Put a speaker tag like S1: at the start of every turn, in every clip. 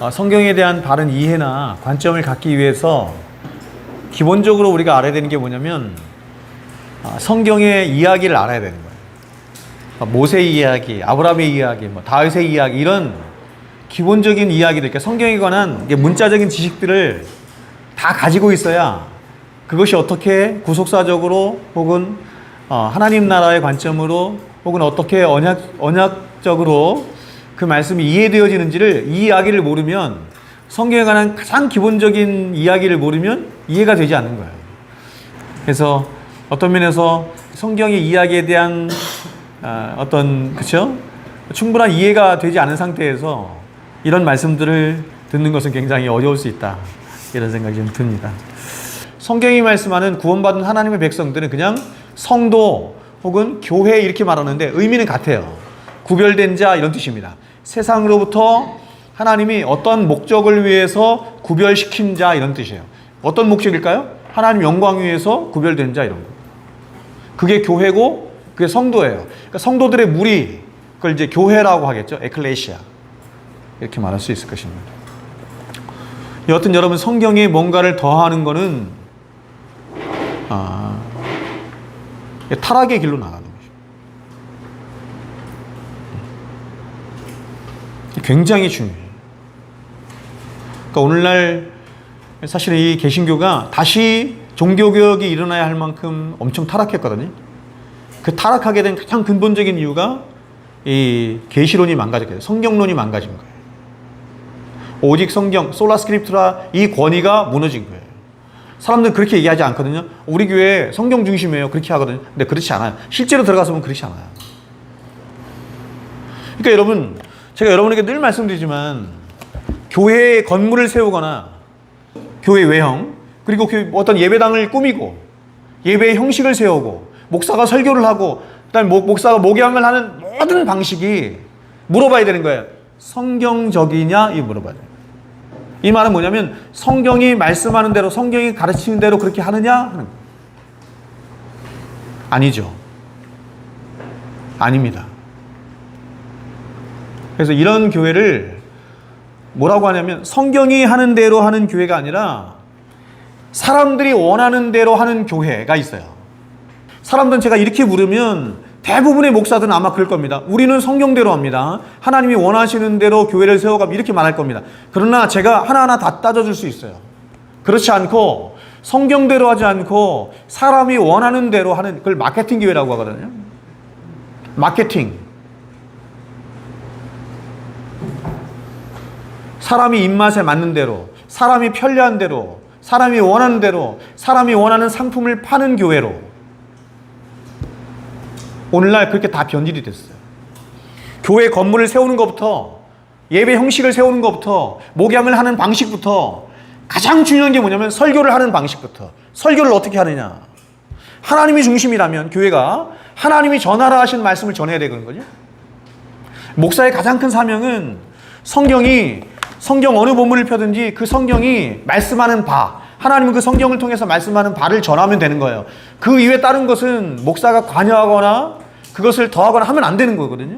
S1: 성경에 대한 바른 이해나 관점을 갖기 위해서 기본적으로 우리가 알아야 되는 게 뭐냐면 성경의 이야기를 알아야 되는 거예요. 모세의 이야기, 아브라함의 이야기, 다윗의 이야기, 이런 기본적인 이야기들, 그러니까 성경에 관한 문자적인 지식들을 다 가지고 있어야 그것이 어떻게 구속사적으로 혹은 하나님 나라의 관점으로 혹은 어떻게 언약적으로 그 말씀이 이해되어지는지를, 이 이야기를 모르면, 성경에 관한 가장 기본적인 이야기를 모르면 이해가 되지 않는 거예요. 그래서 어떤 면에서 성경의 이야기에 대한 그쵸? 충분한 이해가 되지 않은 상태에서 이런 말씀들을 듣는 것은 굉장히 어려울 수 있다, 이런 생각이 좀 듭니다. 성경이 말씀하는 구원받은 하나님의 백성들은 그냥 성도 혹은 교회 이렇게 말하는데 의미는 같아요. 구별된 자, 이런 뜻입니다. 세상으로부터 하나님이 어떤 목적을 위해서 구별시킨 자, 이런 뜻이에요. 어떤 목적일까요? 하나님 영광 위해서 구별된 자, 이런 거. 그게 교회고 그게 성도예요. 그러니까 성도들의 무리, 그걸 이제 교회라고 하겠죠. 에클레시아, 이렇게 말할 수 있을 것입니다. 여하튼 여러분, 성경에 뭔가를 더하는 것은 타락의 길로 나가는 거죠. 굉장히 중요해요. 그러니까 오늘날 사실은 이 개신교가 다시 종교개혁이 일어나야 할 만큼 엄청 타락했거든요. 그 타락하게 된 가장 근본적인 이유가 이 계시론이 망가졌거든요. 성경론이 망가진 거예요. 오직 성경, 솔라 스크립트라, 이 권위가 무너진 거예요. 사람들은 그렇게 얘기하지 않거든요. 우리 교회 성경 중심이에요, 그렇게 하거든요. 근데 그렇지 않아요. 실제로 들어가서 보면 그렇지 않아요. 그러니까 여러분, 제가 여러분에게 늘 말씀드리지만, 교회의 건물을 세우거나 교회 외형, 그리고 어떤 예배당을 꾸미고 예배의 형식을 세우고 목사가 설교를 하고 그다음에 목사가 목양을 하는 모든 방식이 물어봐야 되는 거예요. 성경적이냐? 이 물어봐야 돼요. 이 말은 뭐냐면, 성경이 말씀하는 대로, 성경이 가르치는 대로 그렇게 하느냐? 하는 거예요. 아니죠. 아닙니다. 그래서 이런 교회를 뭐라고 하냐면, 성경이 하는 대로 하는 교회가 아니라 사람들이 원하는 대로 하는 교회가 있어요. 사람들은 제가 이렇게 물으면 대부분의 목사들은 아마 그럴 겁니다. 우리는 성경대로 합니다. 하나님이 원하시는 대로 교회를 세워가면, 이렇게 말할 겁니다. 그러나 제가 하나하나 다 따져줄 수 있어요. 그렇지 않고 성경대로 하지 않고 사람이 원하는 대로 하는, 그걸 마케팅 교회라고 하거든요. 마케팅. 사람이 입맛에 맞는 대로, 사람이 편리한 대로, 사람이 원하는 대로, 사람이 원하는 상품을 파는 교회로 오늘날 그렇게 다 변질이 됐어요. 교회 건물을 세우는 것부터, 예배 형식을 세우는 것부터, 목양을 하는 방식부터, 가장 중요한 게 뭐냐면 설교를 하는 방식부터. 설교를 어떻게 하느냐. 하나님이 중심이라면 교회가 하나님이 전하라 하신 말씀을 전해야 되는 거죠. 목사의 가장 큰 사명은 성경 어느 본문을 펴든지 그 성경이 말씀하는 바, 하나님은 그 성경을 통해서 말씀하는 바를 전하면 되는 거예요. 그 이외에 다른 것은 목사가 관여하거나 그것을 더하거나 하면 안 되는 거거든요.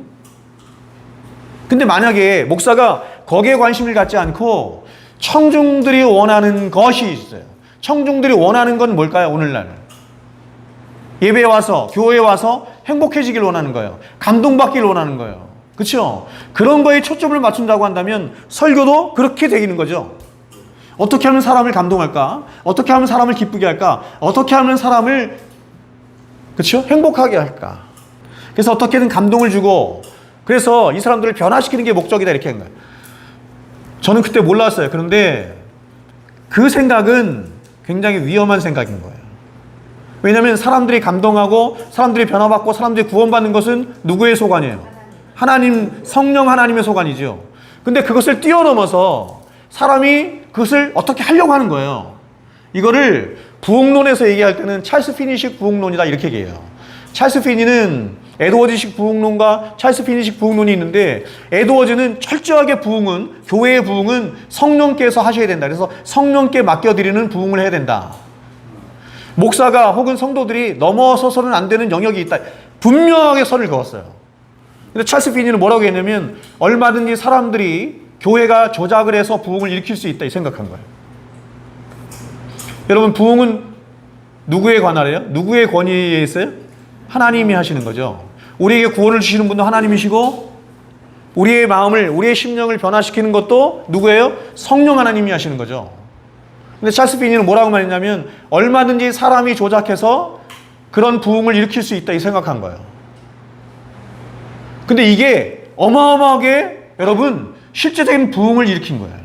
S1: 근데 만약에 목사가 거기에 관심을 갖지 않고 청중들이 원하는 것이 있어요. 청중들이 원하는 건 뭘까요? 오늘날 예배에 와서, 교회에 와서 행복해지길 원하는 거예요. 감동받길 원하는 거예요. 그렇죠? 그런 거에 초점을 맞춘다고 한다면 설교도 그렇게 되는 거죠. 어떻게 하면 사람을 감동할까? 어떻게 하면 사람을 기쁘게 할까? 어떻게 하면 사람을, 그렇죠? 행복하게 할까? 그래서 어떻게든 감동을 주고, 그래서 이 사람들을 변화시키는 게 목적이다, 이렇게 한 거예요. 저는 그때 몰랐어요. 그런데 그 생각은 굉장히 위험한 생각인 거예요. 왜냐하면 사람들이 감동하고 사람들이 변화받고 사람들이 구원받는 것은 누구의 소관이에요? 하나님, 성령 하나님의 소관이죠. 근데 그것을 뛰어넘어서 사람이 그것을 어떻게 하려고 하는 거예요. 이거를 부흥론에서 얘기할 때는 찰스 피니식 부흥론이다, 이렇게 얘기해요. 찰스 피니는 에드워즈식 부흥론과 찰스 피니식 부흥론이 있는데, 에드워즈는 철저하게 교회의 부흥은 성령께서 하셔야 된다. 그래서 성령께 맡겨드리는 부흥을 해야 된다. 목사가 혹은 성도들이 넘어서서는 안 되는 영역이 있다. 분명하게 선을 그었어요. 근데 찰스 피니는 뭐라고 했냐면, 얼마든지 사람들이 교회가 조작을 해서 부흥을 일으킬 수 있다 이 생각한 거예요. 여러분, 부흥은 누구의 관할이에요? 누구의 권위에 있어요? 하나님이 하시는 거죠. 우리에게 구원을 주시는 분도 하나님이시고, 우리의 마음을, 우리의 심령을 변화시키는 것도 누구예요? 성령 하나님이 하시는 거죠. 근데 찰스 피니는 뭐라고 말했냐면, 얼마든지 사람이 조작해서 그런 부흥을 일으킬 수 있다 이 생각한 거예요. 근데 이게 어마어마하게 여러분 실제적인 부흥을 일으킨 거예요.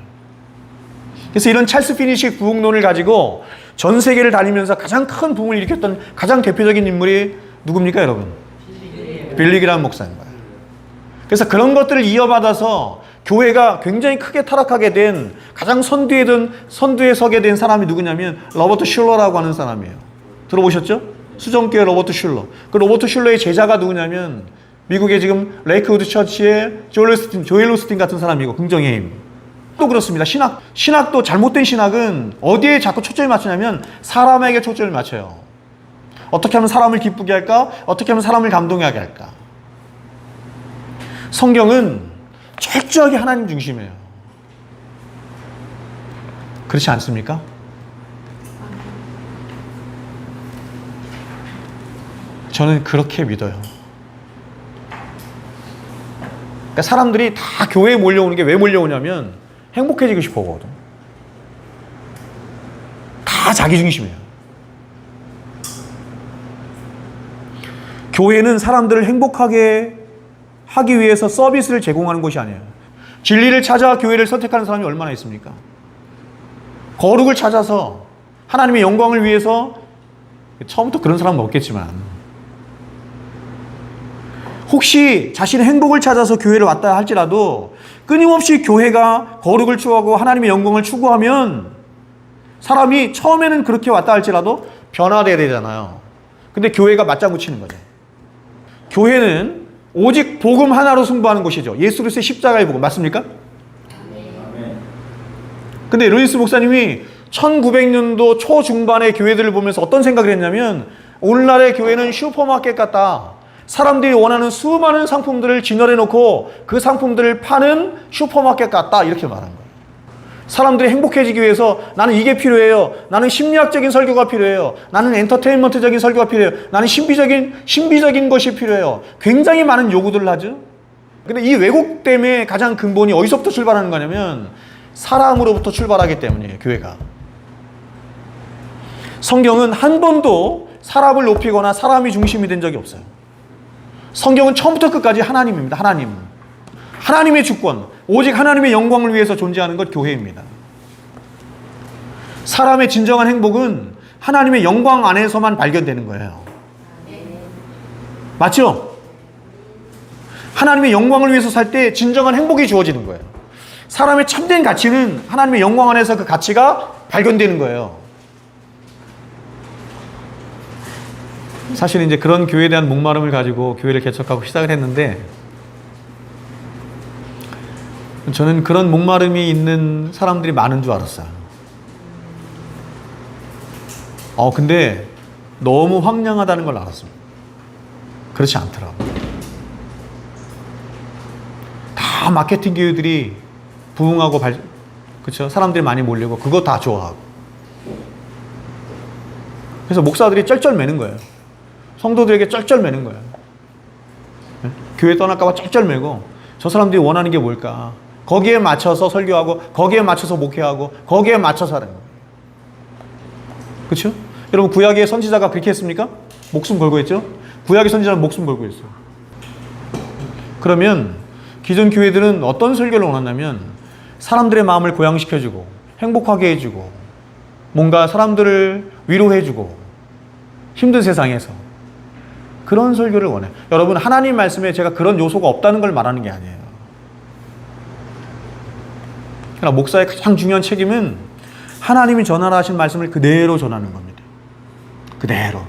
S1: 그래서 이런 찰스 피니식 부흥론을 가지고 전 세계를 다니면서 가장 큰 부흥을 일으켰던 가장 대표적인 인물이 누굽니까, 여러분? 빌리 그레이엄 목사인 거예요. 그래서 그런 것들을 이어받아서 교회가 굉장히 크게 타락하게 된 가장 선두에 서게 된 사람이 누구냐면 로버트 슐러라고 하는 사람이에요. 들어보셨죠? 수정교회 로버트 슐러. 그 로버트 슐러의 제자가 누구냐면 미국의 지금 레이크우드 처치의 조엘 오스틴 같은 사람이고, 긍정의 힘. 또 그렇습니다. 신학도 잘못된 신학은 어디에 자꾸 초점을 맞추냐면 사람에게 초점을 맞춰요. 어떻게 하면 사람을 기쁘게 할까? 어떻게 하면 사람을 감동하게 할까? 성경은 철저하게 하나님 중심이에요. 그렇지 않습니까? 저는 그렇게 믿어요. 그러니까 사람들이 다 교회에 몰려오는 게 왜 몰려오냐면 행복해지고 싶어 하거든. 다 자기 중심이에요. 교회는 사람들을 행복하게 하기 위해서 서비스를 제공하는 것이 아니에요. 진리를 찾아 교회를 선택하는 사람이 얼마나 있습니까? 거룩을 찾아서 하나님의 영광을 위해서, 처음부터 그런 사람은 없겠지만 혹시 자신의 행복을 찾아서 교회를 왔다 할지라도 끊임없이 교회가 거룩을 추구하고 하나님의 영광을 추구하면 사람이 처음에는 그렇게 왔다 할지라도 변화돼야 되잖아요. 근데 교회가 맞장구 치는 거죠. 교회는 오직 복음 하나로 승부하는 곳이죠. 예수 그리스도의 십자가의 복음. 맞습니까? 근데 루이스 목사님이 1900년도 초중반의 교회들을 보면서 어떤 생각을 했냐면, 오늘날의 교회는 슈퍼마켓 같다. 사람들이 원하는 수많은 상품들을 진열해 놓고 그 상품들을 파는 슈퍼마켓 같다. 이렇게 말한 거예요. 사람들이 행복해지기 위해서 나는 이게 필요해요. 나는 심리학적인 설교가 필요해요. 나는 엔터테인먼트적인 설교가 필요해요. 나는 신비적인 것이 필요해요. 굉장히 많은 요구들을 하죠. 근데 이 왜곡됨의 가장 근본이 어디서부터 출발하는 거냐면 사람으로부터 출발하기 때문이에요, 교회가. 성경은 한 번도 사람을 높이거나 사람이 중심이 된 적이 없어요. 성경은 처음부터 끝까지 하나님입니다. 하나님의 주권, 오직 하나님의 영광을 위해서 존재하는 것 교회입니다. 사람의 진정한 행복은 하나님의 영광 안에서만 발견되는 거예요. 맞죠? 하나님의 영광을 위해서 살 때 진정한 행복이 주어지는 거예요. 사람의 참된 가치는 하나님의 영광 안에서 그 가치가 발견되는 거예요. 사실 이제 그런 교회에 대한 목마름을 가지고 교회를 개척하고 시작을 했는데, 저는 그런 목마름이 있는 사람들이 많은 줄 알았어요. 근데 너무 황량하다는 걸 알았습니다. 그렇지 않더라고요. 다 마케팅 교회들이 부흥하고 그렇죠? 사람들이 많이 몰리고 그거 다 좋아하고. 그래서 목사들이 쩔쩔매는 거예요. 성도들에게 쩔쩔매는 거예요. 교회 떠날까 봐 쩔쩔매고, 저 사람들이 원하는 게 뭘까? 거기에 맞춰서 설교하고, 거기에 맞춰서 목회하고, 거기에 맞춰서 하는 거예요. 그렇죠? 여러분, 구약의 선지자가 그렇게 했습니까? 목숨 걸고 했죠? 구약의 선지자는 목숨 걸고 했어요. 그러면 기존 교회들은 어떤 설교를 원하냐면 사람들의 마음을 고양시켜주고 행복하게 해주고 뭔가 사람들을 위로해주고 힘든 세상에서 그런 설교를 원해요. 여러분, 하나님 말씀에 제가 그런 요소가 없다는 걸 말하는 게 아니에요. 그러나 목사의 가장 중요한 책임은 하나님이 전하라 하신 말씀을 그대로 전하는 겁니다. 그대로.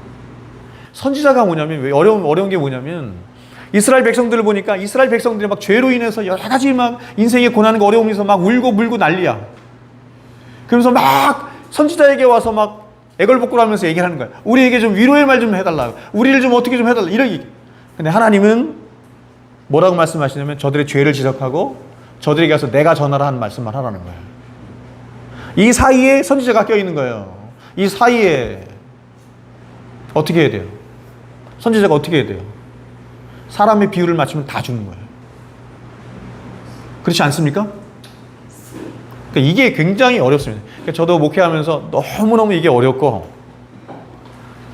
S1: 선지자가 뭐냐면, 왜 어려운 게 뭐냐면, 이스라엘 백성들을 보니까 이스라엘 백성들이 막 죄로 인해서 여러 가지 막 인생의 고난과 어려움에서 막 울고 물고 난리야. 그러면서 막 선지자에게 와서 막 애걸복걸 하면서 얘기를 하는 거야. 우리에게 좀 위로의 말 좀 해달라. 우리를 좀 어떻게 좀 해달라. 이런 얘기. 근데 하나님은 뭐라고 말씀하시냐면 저들의 죄를 지적하고 저들에게 가서 내가 전하라 하는 말씀만 하라는 거예요. 이 사이에 선지자가 껴있는 거예요. 이 사이에 어떻게 해야 돼요? 선지자가 어떻게 해야 돼요? 사람의 비유를 맞추면 다 주는 거예요. 그렇지 않습니까? 그러니까 이게 굉장히 어렵습니다. 그러니까 저도 목회하면서 너무너무 이게 어렵고,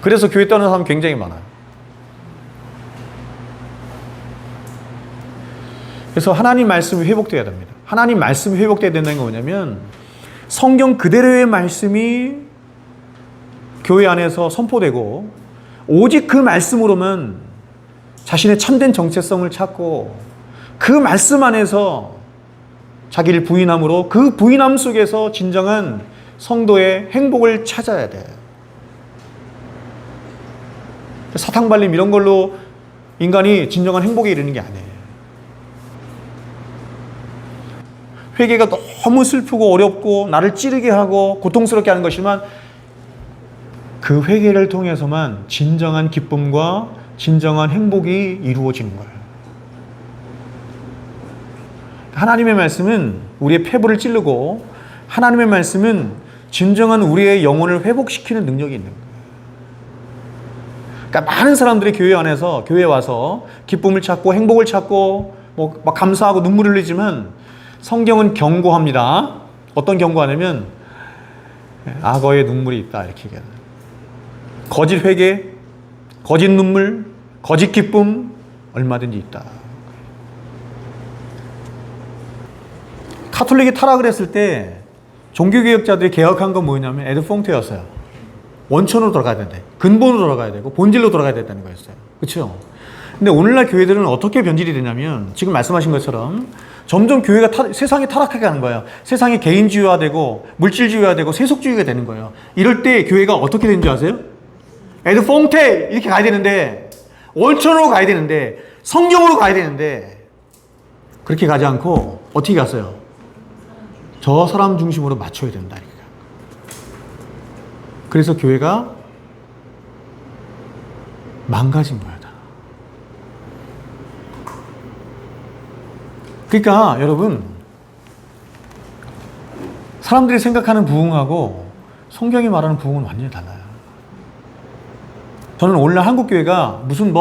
S1: 그래서 교회 떠나는 사람 굉장히 많아요. 그래서 하나님 말씀이 회복돼야 됩니다. 하나님 말씀이 회복돼야 된다는 건 뭐냐면, 성경 그대로의 말씀이 교회 안에서 선포되고, 오직 그 말씀으로만 자신의 참된 정체성을 찾고, 그 말씀 안에서 자기를 부인함으로 그 부인함 속에서 진정한 성도의 행복을 찾아야 돼요. 사탕발림 이런 걸로 인간이 진정한 행복에 이르는 게 아니에요. 회개가 너무 슬프고 어렵고 나를 찌르게 하고 고통스럽게 하는 것이지만, 그 회개를 통해서만 진정한 기쁨과 진정한 행복이 이루어지는 거예요. 하나님의 말씀은 우리의 폐부를 찌르고, 하나님의 말씀은 진정한 우리의 영혼을 회복시키는 능력이 있는 거예요. 그러니까 많은 사람들이 교회 안에서, 교회에 와서 기쁨을 찾고 행복을 찾고 막 감사하고 눈물을 흘리지만, 성경은 경고합니다. 어떤 경고하냐면, 악어의 눈물이 있다, 이렇게 얘기해요. 거짓 회개, 거짓 눈물, 거짓 기쁨 얼마든지 있다. 카톨릭이 타락을 했을 때 종교개혁자들이 개혁한 건 뭐냐면 에드 퐁테였어요. 원천으로 돌아가야 된대. 근본으로 돌아가야 되고 본질로 돌아가야 된다는 거였어요. 그렇죠? 근데 오늘날 교회들은 어떻게 변질이 되냐면, 지금 말씀하신 것처럼 점점 교회가 세상이 타락하게 하는 거예요. 세상이 개인주의화되고 물질주의화되고 세속주의가 되는 거예요. 이럴 때 교회가 어떻게 되는 줄 아세요? 에드 퐁테 이렇게 가야 되는데, 원천으로 가야 되는데, 성경으로 가야 되는데, 그렇게 가지 않고 어떻게 갔어요? 저 사람 중심으로 맞춰야 된다. 그래서 교회가 망가진 거야. 그러니까 여러분, 사람들이 생각하는 부흥하고 성경이 말하는 부흥은 완전히 달라요. 저는 오늘날 한국교회가 무슨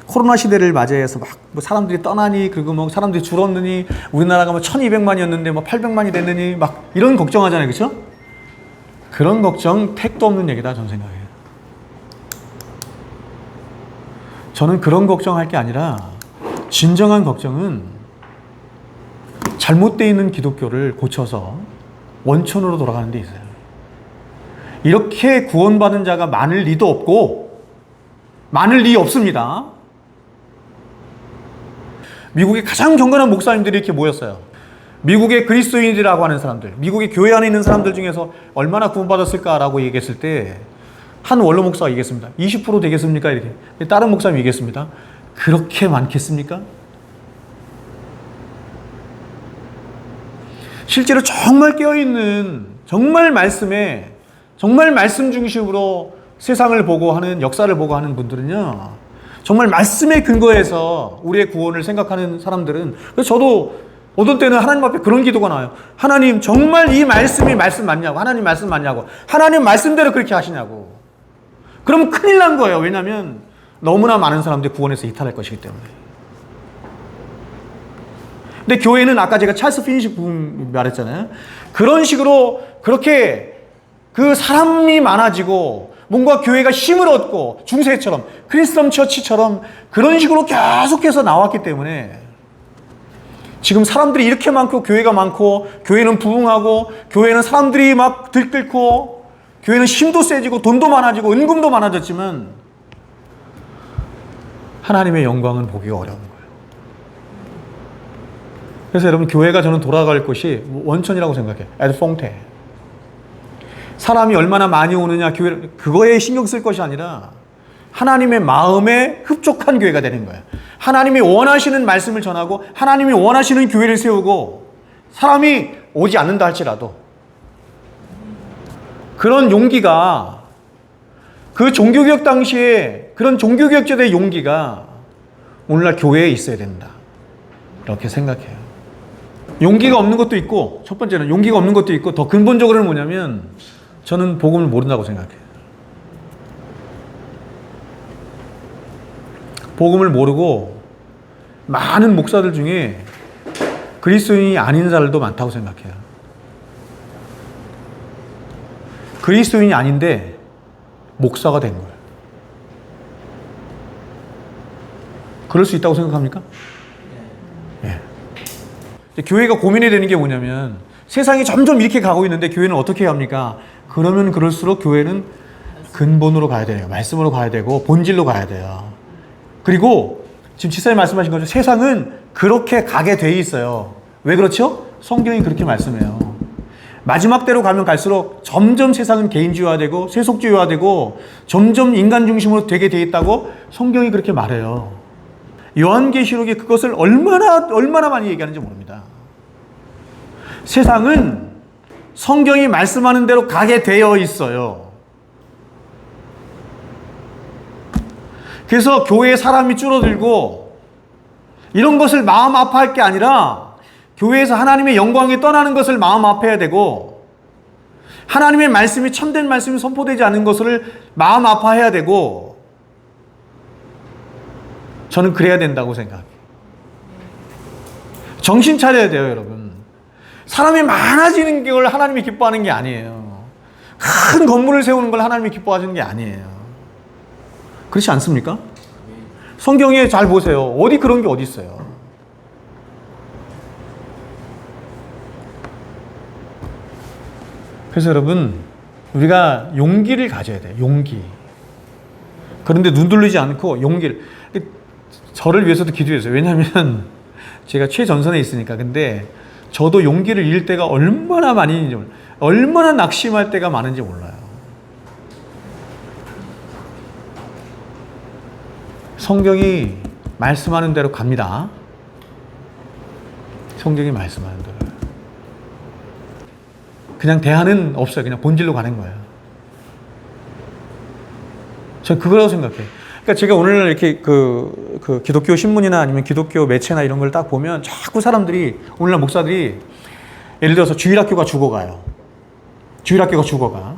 S1: 코로나 시대를 맞이해서 막 사람들이 떠나니, 그리고 뭐 사람들이 줄었느니, 우리나라가 뭐 1200만이었는데 뭐 800만이 됐느니 막 이런 걱정하잖아요. 그렇죠? 그런 걱정 택도 없는 얘기다, 저는 생각해요. 저는 그런 걱정할 게 아니라, 진정한 걱정은 잘못되어 있는 기독교를 고쳐서 원천으로 돌아가는 데 있어요. 이렇게 구원받은 자가 많을 리도 없고, 많을 리 없습니다. 미국의 가장 경건한 목사님들이 이렇게 모였어요. 미국의 그리스도인이라고 하는 사람들, 미국의 교회 안에 있는 사람들 중에서 얼마나 구원받았을까라고 얘기했을 때, 한 원로 목사가 얘기했습니다. 20% 되겠습니까? 이렇게. 다른 목사님이 얘기했습니다. 그렇게 많겠습니까? 실제로 정말 깨어있는, 정말 말씀에, 정말 말씀 중심으로 세상을 보고 하는, 역사를 보고 하는 분들은요, 정말 말씀에 근거해서 우리의 구원을 생각하는 사람들은, 그래서 저도 어떤 때는 하나님 앞에 그런 기도가 나와요. 하나님, 정말 이 말씀이 말씀 맞냐고. 하나님 말씀 맞냐고. 하나님 말씀대로 그렇게 하시냐고. 그럼 큰일 난 거예요. 왜냐하면 너무나 많은 사람들이 구원에서 이탈할 것이기 때문에. 근데 교회는 아까 제가 찰스 피니시 부분 말했잖아요. 그런 식으로 그렇게 그 사람이 많아지고 뭔가 교회가 힘을 얻고, 중세처럼, 크리스천 처치처럼 그런 식으로 계속해서 나왔기 때문에 지금 사람들이 이렇게 많고, 교회가 많고, 교회는 부흥하고, 교회는 사람들이 막 들끓고, 교회는 힘도 세지고 돈도 많아지고 은금도 많아졌지만 하나님의 영광은 보기가 어려운 거예요. 그래서 여러분, 교회가 저는 돌아갈 곳이 원천이라고 생각해요. 에드 퐁테. 사람이 얼마나 많이 오느냐, 교회, 그거에 신경 쓸 것이 아니라 하나님의 마음에 흡족한 교회가 되는 거예요. 하나님이 원하시는 말씀을 전하고 하나님이 원하시는 교회를 세우고, 사람이 오지 않는다 할지라도 그런 용기가, 그 종교개혁 당시에 그런 종교개혁자들의 용기가 오늘날 교회에 있어야 된다 이렇게 생각해요. 용기가 없는 것도 있고, 첫 번째는 용기가 없는 것도 있고, 더 근본적으로는 뭐냐면 저는 복음을 모른다고 생각해요. 복음을 모르고 많은 목사들 중에 그리스도인이 아닌 자들도 많다고 생각해요. 그리스도인이 아닌데 목사가 된 거예요. 그럴 수 있다고 생각합니까? 예. 교회가 고민이 되는 게 뭐냐면 세상이 점점 이렇게 가고 있는데 교회는 어떻게 합니까? 그러면 그럴수록 교회는 근본으로 가야 돼요. 말씀으로 가야 되고 본질로 가야 돼요. 그리고 지금 지사님 말씀하신 것처럼 세상은 그렇게 가게 돼 있어요. 왜 그렇죠? 성경이 그렇게 말씀해요. 마지막 때로 가면 갈수록 점점 세상은 개인주의화되고 세속주의화되고 점점 인간 중심으로 되게 돼 있다고 성경이 그렇게 말해요. 요한계시록에 그것을 얼마나 많이 얘기하는지 모릅니다. 세상은 성경이 말씀하는 대로 가게 되어 있어요. 그래서 교회에 사람이 줄어들고 이런 것을 마음 아파할 게 아니라 교회에서 하나님의 영광이 떠나는 것을 마음 아파해야 되고 하나님의 말씀이 참된 말씀이 선포되지 않는 것을 마음 아파해야 되고 저는 그래야 된다고 생각해요. 정신 차려야 돼요, 여러분. 사람이 많아지는 걸 하나님이 기뻐하는 게 아니에요. 큰 건물을 세우는 걸 하나님이 기뻐하시는 게 아니에요. 그렇지 않습니까? 성경에 잘 보세요. 어디 그런 게 어디 있어요. 그래서 여러분, 우리가 용기를 가져야 돼요. 용기. 그런데 눈 돌리지 않고 용기를. 저를 위해서도 기도했어요. 왜냐하면 제가 최전선에 있으니까. 근데 저도 용기를 잃을 때가 얼마나 많이 있는지 몰라요. 얼마나 낙심할 때가 많은지 몰라요. 성경이 말씀하는 대로 갑니다. 성경이 말씀하는 대로. 그냥 대안은 없어요. 그냥 본질로 가는 거예요. 저는 그거라고 생각해요. 그러니까 제가 오늘 이렇게 그 기독교 신문이나 아니면 기독교 매체나 이런 걸 딱 보면 자꾸 사람들이, 오늘날 목사들이 예를 들어서 주일학교가 죽어가요. 주일학교가 죽어가.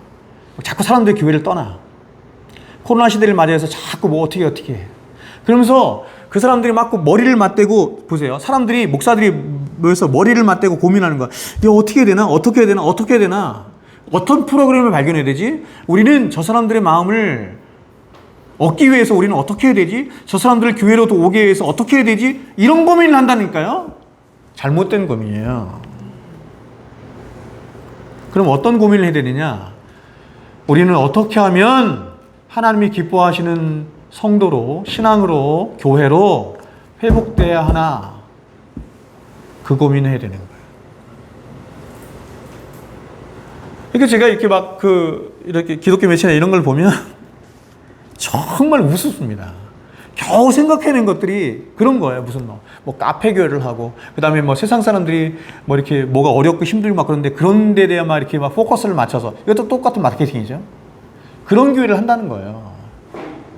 S1: 자꾸 사람들이 교회를 떠나. 코로나 시대를 맞이해서 자꾸 뭐 어떻게 해. 그러면서 그 사람들이 막 머리를 맞대고, 보세요. 사람들이, 목사들이 모여서 머리를 맞대고 고민하는 거야. 이거 어떻게 해야 되나? 어떻게 해야 되나? 어떻게 해야 되나? 어떤 프로그램을 발견해야 되지? 우리는 저 사람들의 마음을 얻기 위해서 우리는 어떻게 해야 되지? 저 사람들을 교회로도 오게 위해서 어떻게 해야 되지? 이런 고민을 한다니까요. 잘못된 고민이에요. 그럼 어떤 고민을 해야 되느냐? 우리는 어떻게 하면 하나님이 기뻐하시는 성도로, 신앙으로, 교회로 회복돼야 하나? 그 고민을 해야 되는 거예요. 그러니까 제가 이렇게 막 이렇게 기독교 매체나 이런 걸 보면 정말 우습습니다. 겨우 생각해낸 것들이 그런 거예요. 무슨 뭐 카페 교회를 하고, 그 다음에 뭐 세상 사람들이 뭐 이렇게 뭐가 어렵고 힘들고 막 그런데 그런 데 대해 막 이렇게 막 포커스를 맞춰서, 이것도 똑같은 마케팅이죠. 그런 교회를 한다는 거예요.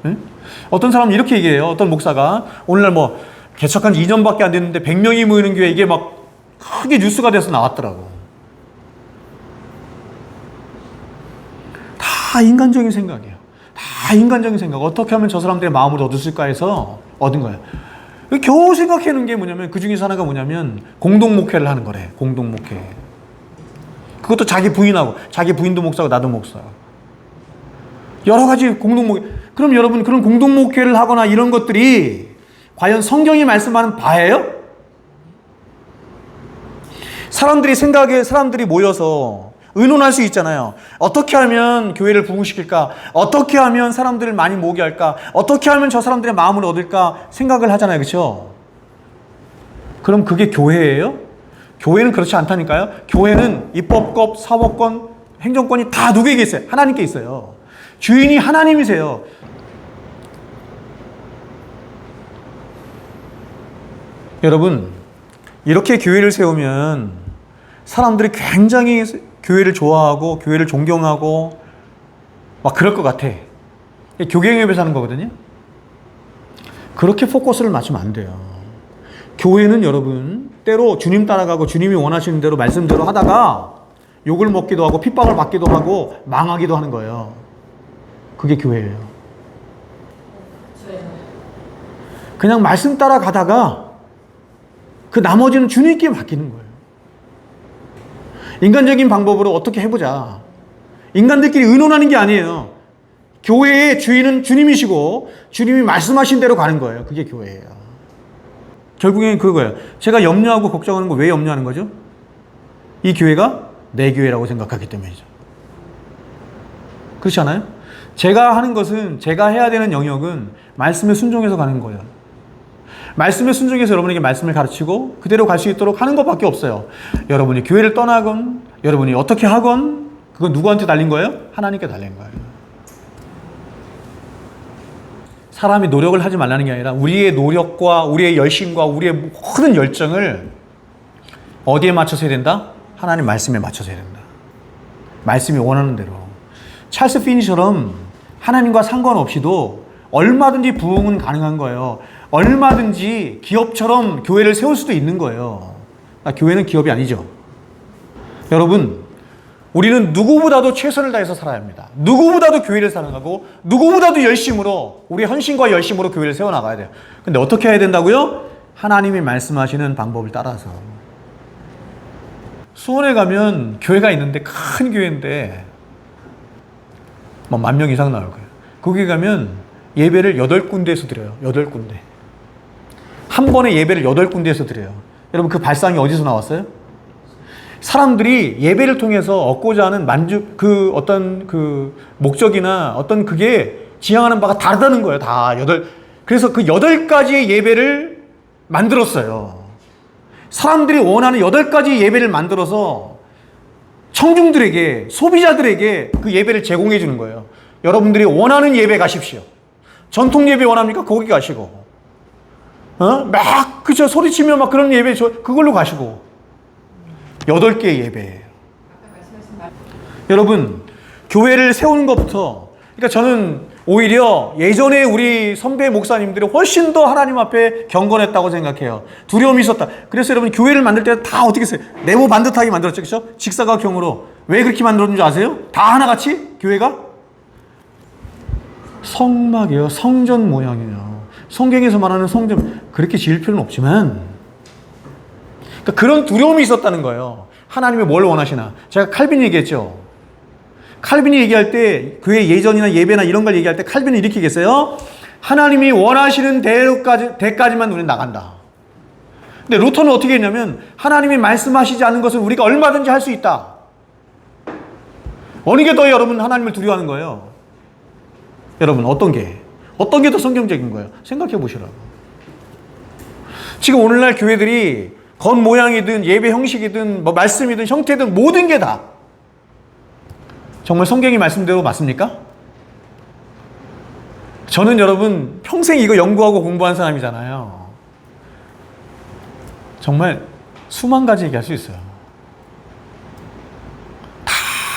S1: 네? 어떤 사람은 이렇게 얘기해요. 어떤 목사가 오늘날 뭐 개척한 2년밖에 안 됐는데 100명이 모이는 교회, 이게 막 크게 뉴스가 돼서 나왔더라고. 다 인간적인 생각이에요. 다 인간적인 생각. 어떻게 하면 저 사람들의 마음을 얻었을까 해서 얻은 거예요. 겨우 생각해낸 게 뭐냐면, 그 중에서 하나가 뭐냐면 공동목회를 하는 거래. 공동목회. 그것도 자기 부인하고, 자기 부인도 목사고 나도 목사. 여러 가지 공동목회. 그럼 여러분, 그런 공동목회를 하거나 이런 것들이 과연 성경이 말씀하는 바예요? 사람들이 모여서 의논할 수 있잖아요. 어떻게 하면 교회를 부흥시킬까? 어떻게 하면 사람들을 많이 모으게 할까? 어떻게 하면 저 사람들의 마음을 얻을까? 생각을 하잖아요. 그렇죠? 그럼 그게 교회예요? 교회는 그렇지 않다니까요. 교회는 입법권, 사법권, 행정권이 다 누구에게 있어요? 하나님께 있어요. 주인이 하나님이세요. 여러분, 이렇게 교회를 세우면 사람들이 굉장히 교회를 좋아하고 교회를 존경하고 막 그럴 것 같아. 교계형협에서 하는 거거든요. 그렇게 포커스를 맞추면 안 돼요. 교회는 여러분 때로 주님 따라가고 주님이 원하시는 대로 말씀대로 하다가 욕을 먹기도 하고 핍박을 받기도 하고 망하기도 하는 거예요. 그게 교회예요. 그냥 말씀 따라가다가 그 나머지는 주님께 맡기는 거예요. 인간적인 방법으로 어떻게 해보자. 인간들끼리 의논하는 게 아니에요. 교회의 주인은 주님이시고 주님이 말씀하신 대로 가는 거예요. 그게 교회예요. 결국엔 그거예요. 제가 염려하고 걱정하는 거 왜 염려하는 거죠? 이 교회가 내 교회라고 생각하기 때문이죠. 그렇지 않아요? 제가 하는 것은, 제가 해야 되는 영역은 말씀에 순종해서 가는 거예요. 말씀에 순종해서 여러분에게 말씀을 가르치고 그대로 갈 수 있도록 하는 것밖에 없어요. 여러분이 교회를 떠나건 여러분이 어떻게 하건 그건 누구한테 달린 거예요? 하나님께 달린 거예요. 사람이 노력을 하지 말라는 게 아니라 우리의 노력과 우리의 열심과 우리의 모든 열정을 어디에 맞춰서 해야 된다? 하나님 말씀에 맞춰서 해야 된다. 말씀이 원하는 대로. 찰스 피니처럼 하나님과 상관없이도 얼마든지 부흥은 가능한 거예요. 얼마든지 기업처럼 교회를 세울 수도 있는 거예요. 교회는 기업이 아니죠. 여러분, 우리는 누구보다도 최선을 다해서 살아야 합니다. 누구보다도 교회를 사랑하고 누구보다도 열심으로, 우리 헌신과 열심으로 교회를 세워나가야 돼요. 근데 어떻게 해야 된다고요? 하나님이 말씀하시는 방법을 따라서. 수원에 가면 교회가 있는데, 큰 교회인데 뭐 10,000명 이상 나올 거예요. 거기 가면 예배를 8군데에서 드려요. 8군데. 한 번에 예배를 8군데에서 드려요. 여러분, 그 발상이 어디서 나왔어요? 사람들이 예배를 통해서 얻고자 하는 만족, 그 어떤 그 목적이나 어떤 그게 지향하는 바가 다르다는 거예요. 그래서 그 8가지의 예배를 만들었어요. 사람들이 원하는 8가지 예배를 만들어서 청중들에게, 소비자들에게 그 예배를 제공해 주는 거예요. 여러분들이 원하는 예배 가십시오. 전통 예배 원합니까? 거기 가시고. 막, 그쵸, 소리치며 막 그런 예배, 그걸로 가시고. 8개의 예배예요. 여러분, 교회를 세우는 것부터, 그러니까 저는 오히려 예전에 우리 선배 목사님들이 훨씬 더 하나님 앞에 경건했다고 생각해요. 두려움이 있었다. 그래서 여러분, 교회를 만들 때 다 어떻게 했어요? 네모 반듯하게 만들었죠. 그렇죠? 직사각형으로. 왜 그렇게 만들었는지 아세요? 다 하나같이? 교회가? 성막이에요. 성전 모양이에요. 성경에서 말하는 성전, 그렇게 지을 필요는 없지만, 그러니까 그런 두려움이 있었다는 거예요. 하나님이 뭘 원하시나. 제가 칼빈 얘기했죠. 칼빈이 얘기할 때, 그의 예전이나 예배나 이런 걸 얘기할 때 칼빈이 이렇게 얘기했어요. 하나님이 원하시는 대까지만 우리는 나간다. 근데 루터는 어떻게 했냐면, 하나님이 말씀하시지 않은 것은 우리가 얼마든지 할 수 있다. 어느 게 더 여러분 하나님을 두려워하는 거예요? 여러분, 어떤 게 더 성경적인 거예요? 생각해 보시라고. 지금 오늘날 교회들이 겉모양이든 예배 형식이든 뭐 말씀이든 형태든 모든 게 다 정말 성경이 말씀대로 맞습니까? 저는 여러분 평생 이거 연구하고 공부한 사람이잖아요. 정말 수만 가지 얘기할 수 있어요. 다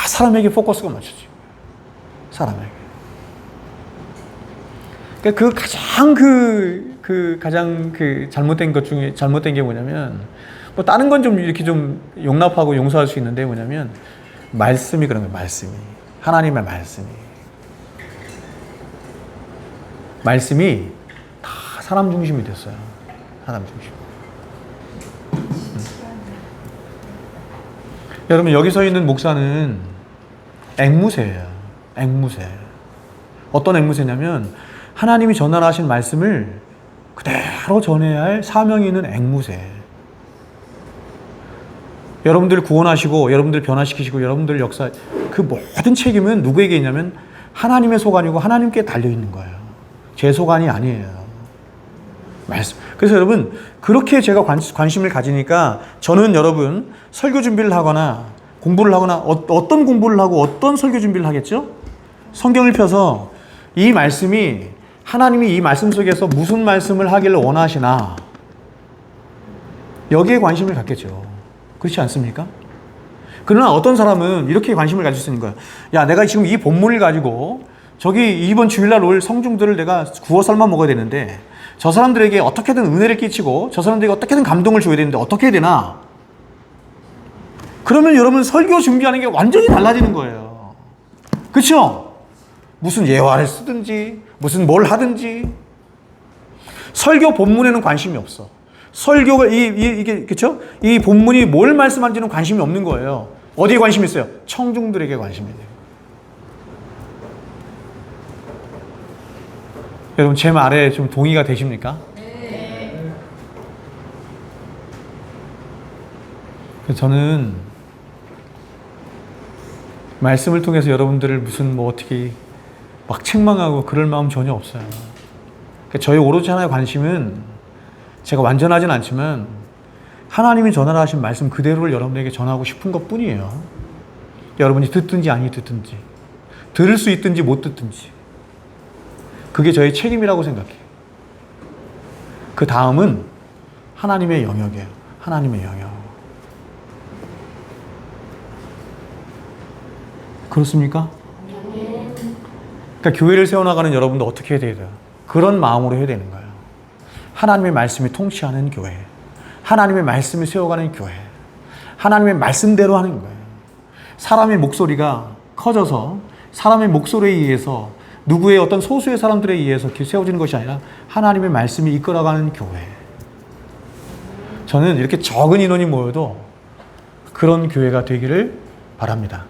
S1: 사람에게 포커스가 맞춰지고 사람에게. 그러니까 가장 잘못된 것 중에 잘못된 게 뭐냐면, 뭐 다른 건 좀 이렇게 좀 용납하고 용서할 수 있는데 뭐냐면, 말씀이 그런 거예요. 말씀이. 하나님의 말씀이 다 사람 중심이 됐어요. 사람 중심. 여러분, 여기 서 있는 목사는 앵무새예요. 앵무새. 어떤 앵무새냐면, 하나님이 전달하신 말씀을 그대로 전해야 할 사명이 있는 앵무새. 여러분들을 구원하시고, 여러분들을 변화시키시고, 여러분들 역사, 그 모든 책임은 누구에게 있냐면 하나님의 소관이고 하나님께 달려있는 거예요. 제 소관이 아니에요. 말씀. 그래서 여러분, 그렇게 제가 관심을 가지니까 저는 여러분, 설교 준비를 하거나 공부를 하거나 어떤 공부를 하고 어떤 설교 준비를 하겠죠? 성경을 펴서 이 말씀이, 하나님이 이 말씀 속에서 무슨 말씀을 하기를 원하시나, 여기에 관심을 갖겠죠. 그렇지 않습니까? 그러나 어떤 사람은 이렇게 관심을 가질 수 있는 거야. 야, 내가 지금 이 본문을 가지고 저기 이번 주일날 올 성중들을 내가 구워 삶아 먹어야 되는데, 저 사람들에게 어떻게든 은혜를 끼치고 저 사람들에게 어떻게든 감동을 줘야 되는데 어떻게 해야 되나? 그러면 여러분 설교 준비하는 게 완전히 달라지는 거예요. 그렇죠? 무슨 예화를 쓰든지 무슨 뭘 하든지 설교 본문에는 관심이 없어. 설교가 이게 그렇죠? 이 본문이 뭘 말씀하는지는 관심이 없는 거예요. 어디에 관심이 있어요? 청중들에게 관심이 있어요. 여러분 제 말에 좀 동의가 되십니까? 네. 저는 말씀을 통해서 여러분들을 무슨 뭐 어떻게 막 책망하고 그럴 마음 전혀 없어요. 그러니까 저희 오로지 하나의 관심은 제가 완전하진 않지만 하나님이 전하신 말씀 그대로를 여러분에게 전하고 싶은 것 뿐이에요. 여러분이 듣든지 아니 듣든지 들을 수 있든지 못 듣든지 그게 저의 책임이라고 생각해요. 그 다음은 하나님의 영역이에요. 하나님의 영역. 그렇습니까? 그러니까 교회를 세워나가는 여러분도 어떻게 해야 돼요? 그런 마음으로 해야 되는 거예요. 하나님의 말씀이 통치하는 교회. 하나님의 말씀을 세워가는 교회. 하나님의 말씀대로 하는 거예요. 사람의 목소리가 커져서 사람의 목소리에 의해서 누구의 어떤 소수의 사람들에 의해서 세워지는 것이 아니라 하나님의 말씀이 이끌어가는 교회. 저는 이렇게 적은 인원이 모여도 그런 교회가 되기를 바랍니다.